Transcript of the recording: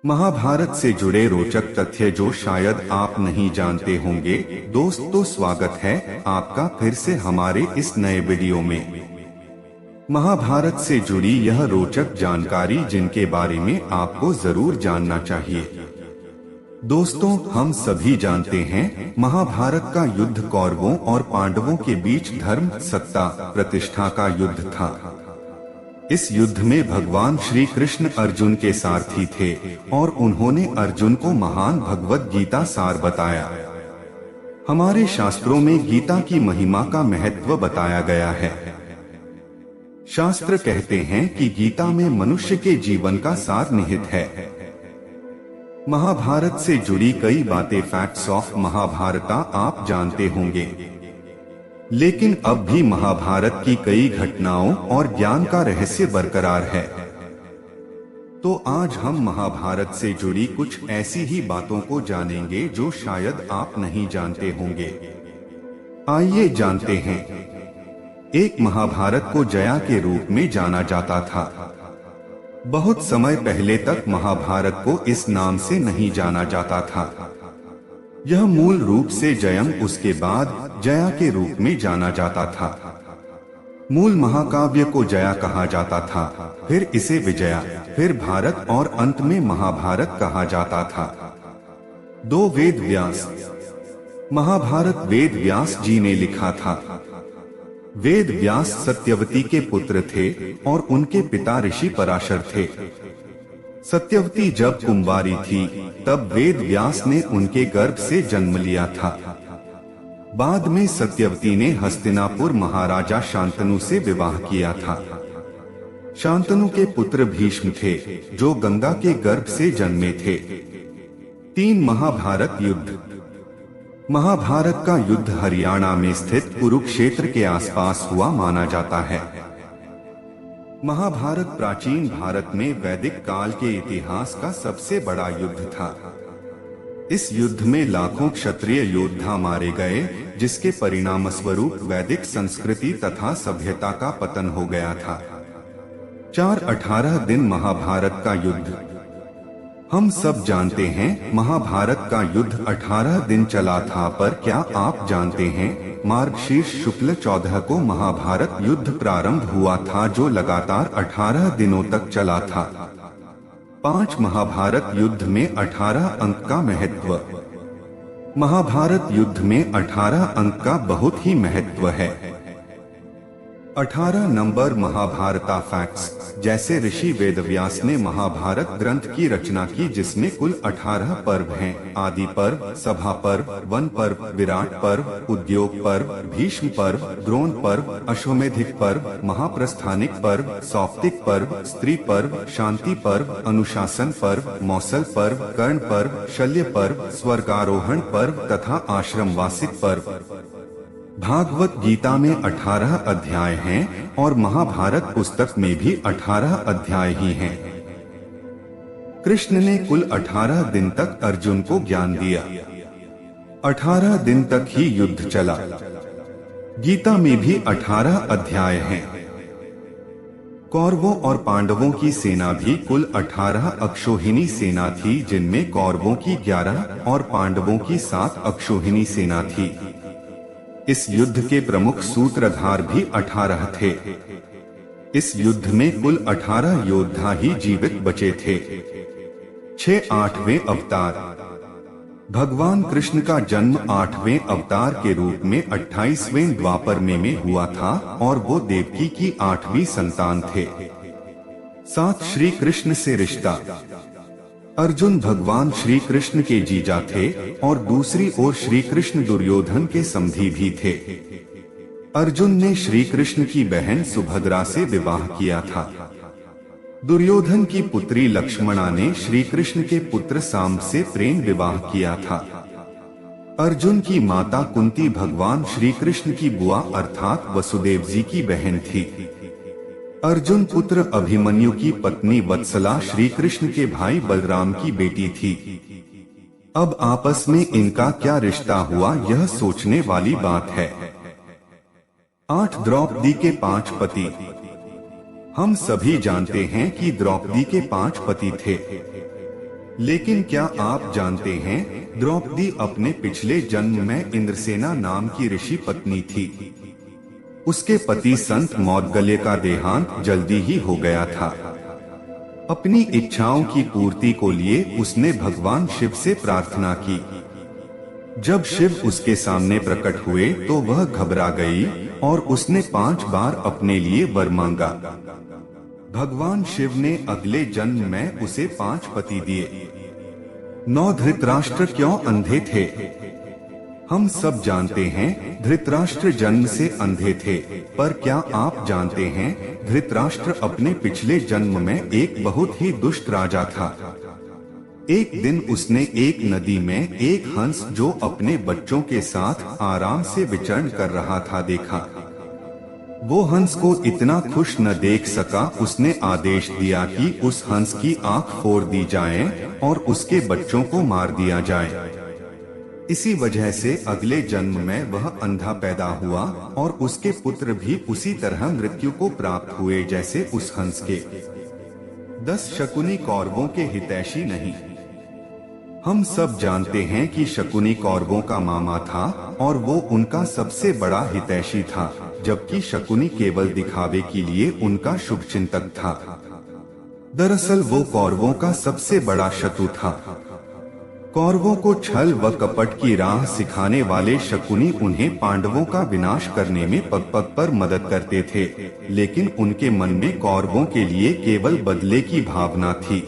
महाभारत से जुड़े रोचक तथ्य जो शायद आप नहीं जानते होंगे। दोस्तों, स्वागत है आपका फिर से हमारे इस नए वीडियो में। महाभारत से जुड़ी यह रोचक जानकारी जिनके बारे में आपको जरूर जानना चाहिए। दोस्तों, हम सभी जानते हैं महाभारत का युद्ध कौरवों और पांडवों के बीच धर्म, सत्ता, प्रतिष्ठा का युद्ध था। इस युद्ध में भगवान श्री कृष्ण अर्जुन के सारथी थे और उन्होंने अर्जुन को महान भगवत गीता सार बताया। हमारे शास्त्रों में गीता की महिमा का महत्व बताया गया है। शास्त्र कहते हैं कि गीता में मनुष्य के जीवन का सार निहित है। महाभारत से जुड़ी कई बातें, फैक्ट्स ऑफ महाभारता, आप जानते होंगे, लेकिन अब भी महाभारत की कई घटनाओं और ज्ञान का रहस्य बरकरार है। तो आज हम महाभारत से जुड़ी कुछ ऐसी ही बातों को जानेंगे जो शायद आप नहीं जानते होंगे। आइए जानते हैं। एक, महाभारत को जया के रूप में जाना जाता था। बहुत समय पहले तक महाभारत को इस नाम से नहीं जाना जाता था। यह मूल रूप से जयम, उसके बाद जया के रूप में जाना जाता था। मूल महाकाव्य को जया कहा जाता था, फिर इसे विजया, फिर भारत और अंत में महाभारत कहा जाता था। दो, वेद व्यास। महाभारत वेद व्यास जी ने लिखा था। वेद व्यास सत्यवती के पुत्र थे और उनके पिता ऋषि पराशर थे। सत्यवती जब कुंवारी थी तब वेद व्यास ने उनके गर्भ से जन्म लिया था। बाद में सत्यवती ने हस्तिनापुर महाराजा शांतनु से विवाह किया था। शांतनु के पुत्र भीष्म थे जो गंगा के गर्भ से जन्मे थे। 3, महाभारत युद्ध। महाभारत का युद्ध हरियाणा में स्थित कुरुक्षेत्र के आसपास हुआ माना जाता है। महाभारत प्राचीन भारत में वैदिक काल के इतिहास का सबसे बड़ा युद्ध था। इस युद्ध में लाखों क्षत्रिय योद्धा मारे गए, जिसके परिणामस्वरूप वैदिक संस्कृति तथा सभ्यता का पतन हो गया था। 18 दिन महाभारत का युद्ध। हम सब जानते हैं महाभारत का युद्ध 18 दिन चला था, पर क्या आप जानते हैं मार्गशीर्ष शुक्ल 14 को महाभारत युद्ध प्रारंभ हुआ था, जो लगातार 18 दिनों तक चला था। 5, महाभारत युद्ध में 18 अंक का महत्व। महाभारत युद्ध में 18 अंक का बहुत ही महत्व है। 18 नंबर महाभारता फैक्ट्स। जैसे ऋषि वेदव्यास ने महाभारत ग्रंथ की रचना की, जिसमें कुल 18 पर्व हैं। आदि पर्व, सभा पर्व, वन पर्व, विराट पर्व, उद्योग पर्व, भीष्म पर्व, द्रोण पर्व, अश्वमेधिक पर्व, महाप्रस्थानिक पर्व, सौप्तिक पर्व, स्त्री पर्व, शांति पर्व, अनुशासन पर्व, मौसल पर्व, कर्ण पर्व, शल्य पर्व, स्वर्गारोहण पर्व तथा आश्रमवासिक पर्व। भागवत गीता में 18 अध्याय हैं और महाभारत पुस्तक में भी 18 अध्याय ही हैं। कृष्ण ने कुल 18 दिन तक अर्जुन को ज्ञान दिया। 18 दिन तक ही युद्ध चला। गीता में भी 18 अध्याय हैं। कौरवों और पांडवों की सेना भी कुल 18 अक्षौहिणी सेना थी, जिनमें कौरवों की 11 और पांडवों की 7 अक्षौहिणी सेना थी। इस युद्ध के प्रमुख सूत्रधार भी 18 थे। इस युद्ध में कुल 18 योद्धा ही जीवित बचे थे। 6, 8वें अवतार। भगवान कृष्ण का जन्म 8वें अवतार के रूप में 28वें द्वापर में हुआ था और वो देवकी की 8वीं संतान थे। 7, श्री कृष्ण से रिश्ता। अर्जुन भगवान श्री कृष्ण के जीजा थे और दूसरी ओर श्री कृष्ण दुर्योधन के समधी भी थे। अर्जुन ने श्री कृष्ण की बहन सुभद्रा से विवाह किया था। दुर्योधन की पुत्री लक्ष्मणा ने श्री कृष्ण के पुत्र सांब से प्रेम विवाह किया था। अर्जुन की माता कुंती भगवान श्री कृष्ण की बुआ अर्थात वसुदेव जी की बहन थी। अर्जुन पुत्र अभिमन्यु की पत्नी वत्सला श्री कृष्ण के भाई बलराम की बेटी थी। अब आपस में इनका क्या रिश्ता हुआ, यह सोचने वाली बात है। 8, द्रौपदी के 5 पति। हम सभी जानते हैं कि द्रौपदी के 5 पति थे। लेकिन क्या आप जानते हैं, द्रौपदी अपने पिछले जन्म में इंद्रसेना नाम की ऋषि पत्नी थी। उसके पति संत मौद्गल्य का देहांत जल्दी ही हो गया था। अपनी इच्छाओं की पूर्ति को लिए उसने भगवान शिव से प्रार्थना की। जब शिव उसके सामने प्रकट हुए तो वह घबरा गई और उसने 5 बार अपने लिए वर मांगा। भगवान शिव ने अगले जन्म में उसे 5 पति दिए। 9 धृतराष्ट्र क्यों अंधे थे? हम सब जानते हैं धृतराष्ट्र जन्म से अंधे थे, पर क्या आप जानते हैं धृतराष्ट्र अपने पिछले जन्म में एक बहुत ही दुष्ट राजा था। एक दिन उसने एक नदी में एक हंस जो अपने बच्चों के साथ आराम से विचरण कर रहा था देखा। वो हंस को इतना खुश न देख सका, उसने आदेश दिया कि उस हंस की आंख फोड़ दी जाए और उसके बच्चों को मार दिया जाए। इसी वजह से अगले जन्म में वह अंधा पैदा हुआ और उसके पुत्र भी उसी तरह मृत्यु को प्राप्त हुए जैसे उस हंस के। 10 शकुनी कौरवों के हितैषी नहीं। हम सब जानते हैं कि शकुनी कौरवों का मामा था और वो उनका सबसे बड़ा हितैषी था, जबकि शकुनी केवल दिखावे के लिए उनका शुभचिंतक था। दरअसल वो कौरवों का सबसे बड़ा शत्रु था। कौरवों को छल व कपट की राह सिखाने वाले शकुनी उन्हें पांडवों का विनाश करने में पग पग पर मदद करते थे, लेकिन उनके मन में कौरवों के लिए केवल बदले की भावना थी।